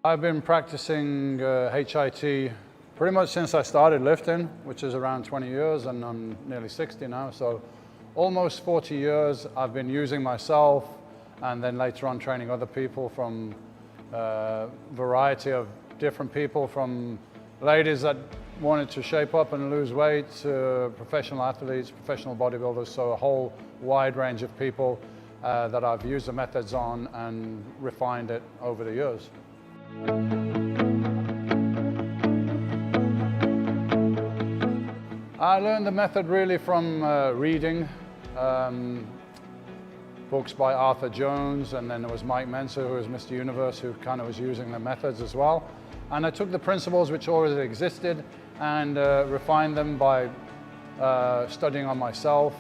I've been practicing HIT pretty much since I started lifting, which is around 20 years, and I'm nearly 60 now. So almost 40 years I've been using myself, and then later on training other people from a variety of different people, from ladies that wanted to shape up and lose weight to professional athletes, professional bodybuilders, so a whole wide range of people that I've used the methods on and refined it over the years. I learned the method really from reading books by Arthur Jones, and then there was Mike Menser, who was Mr. Universe, who kind of was using the methods as well. And I took the principles which already existed and refined them by studying on myself,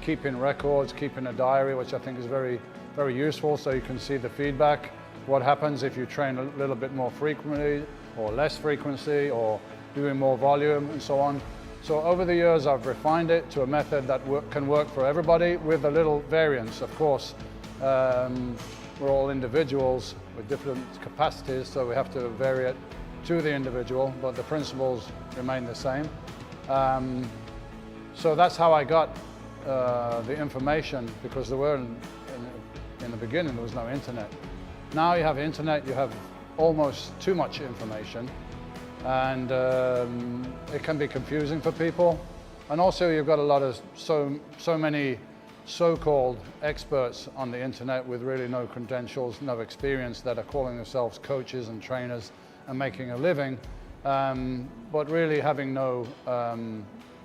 keeping records, keeping a diary, which I think is very, very useful, so you can see the feedback. What happens if you train a little bit more frequently or less frequency or doing more volume and so on. So over the years I've refined it to a method that can work for everybody with a little variance. Of course, we're all individuals with different capacities, so we have to vary it to the individual, but the principles remain the same. So that's how I got the information, because there were in the beginning there was no internet. Now you have internet, you have almost too much information, and it can be confusing for people. And also you've got a lot of so many so-called experts on the internet with really no credentials, no experience, that are calling themselves coaches and trainers and making a living, but really having no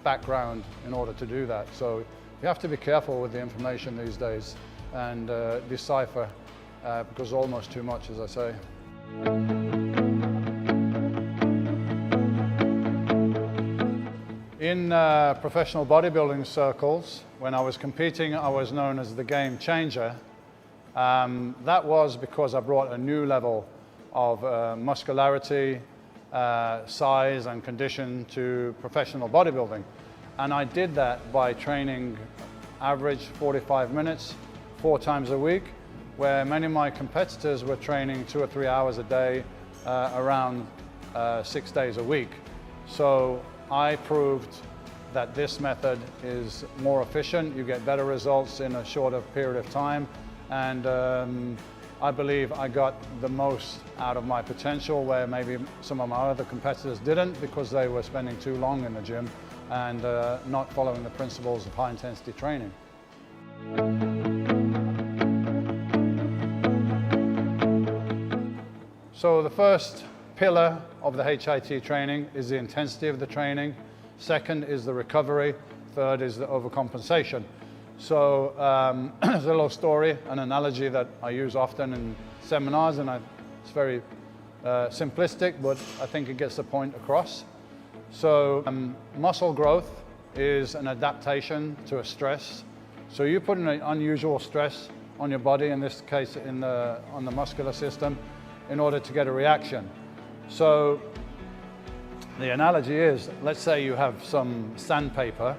background in order to do that. So you have to be careful with the information these days and decipher, because almost too much, as I say. In professional bodybuilding circles, when I was competing, I was known as the game changer. That was because I brought a new level of muscularity, size and condition to professional bodybuilding. And I did that by training average 45 minutes, 4 times a week, where many of my competitors were training 2 or 3 hours a day, around 6 days a week. So I proved that this method is more efficient, you get better results in a shorter period of time, and I believe I got the most out of my potential, where maybe some of my other competitors didn't, because they were spending too long in the gym and not following the principles of high intensity training. So the first pillar of the HIT training is the intensity of the training. Second is the recovery. Third is the overcompensation. So there's a little story, an analogy that I use often in seminars, and it's very simplistic, but I think it gets the point across. So muscle growth is an adaptation to a stress. So you put an unusual stress on your body, in this case on the muscular system, in order to get a reaction. So the analogy is, let's say you have some sandpaper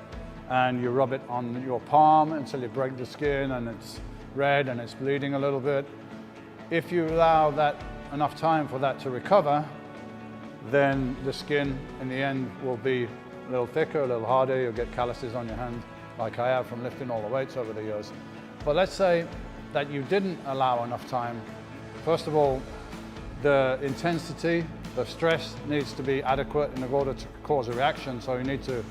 and you rub it on your palm until you break the skin and it's red and it's bleeding a little bit. If you allow that enough time for that to recover, then the skin in the end will be a little thicker, a little harder. You'll get calluses on your hand, like I have from lifting all the weights over the years. But let's say that you didn't allow enough time. First of all, the intensity, the stress needs to be adequate in order to cause a reaction, so you need to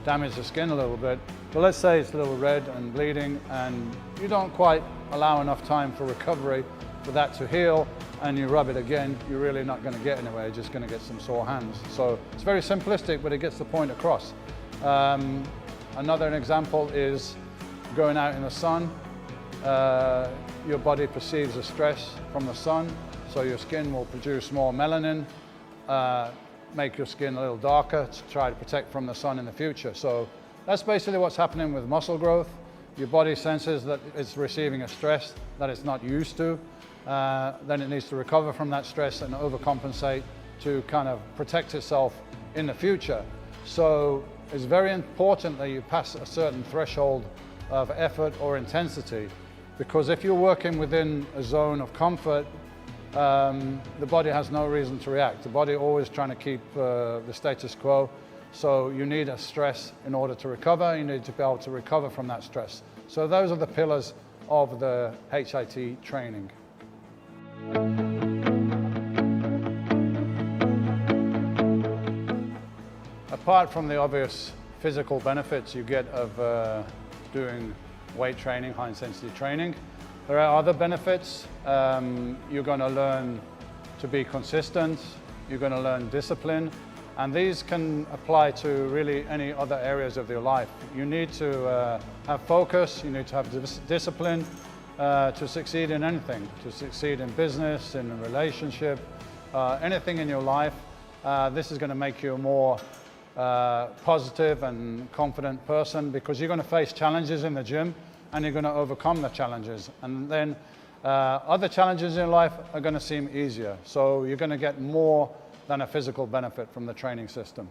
damage the skin a little bit. But let's say it's a little red and bleeding, and you don't quite allow enough time for recovery for that to heal, and you rub it again, you're really not going to get anywhere, you're just going to get some sore hands. So it's very simplistic, but it gets the point across. Another example is going out in the sun. Your body perceives a stress from the sun, so your skin will produce more melanin, make your skin a little darker to try to protect from the sun in the future. So that's basically what's happening with muscle growth. Your body senses that it's receiving a stress that it's not used to. Then it needs to recover from that stress and overcompensate to kind of protect itself in the future. So it's very important that you pass a certain threshold of effort or intensity, because if you're working within a zone of comfort, the body has no reason to react. The body always trying to keep the status quo. So you need a stress in order to recover. You need to be able to recover from that stress. So those are the pillars of the HIT training. Apart from the obvious physical benefits you get of doing weight training, high intensity training, there are other benefits. You're going to learn to be consistent, you're going to learn discipline, and these can apply to really any other areas of your life. You need to have focus, you need to have discipline to succeed in anything, to succeed in business, in a relationship, anything in your life. This is going to make you a more positive and confident person, because you're going to face challenges in the gym and you're going to overcome the challenges, and then other challenges in life are going to seem easier. So you're going to get more than a physical benefit from the training system.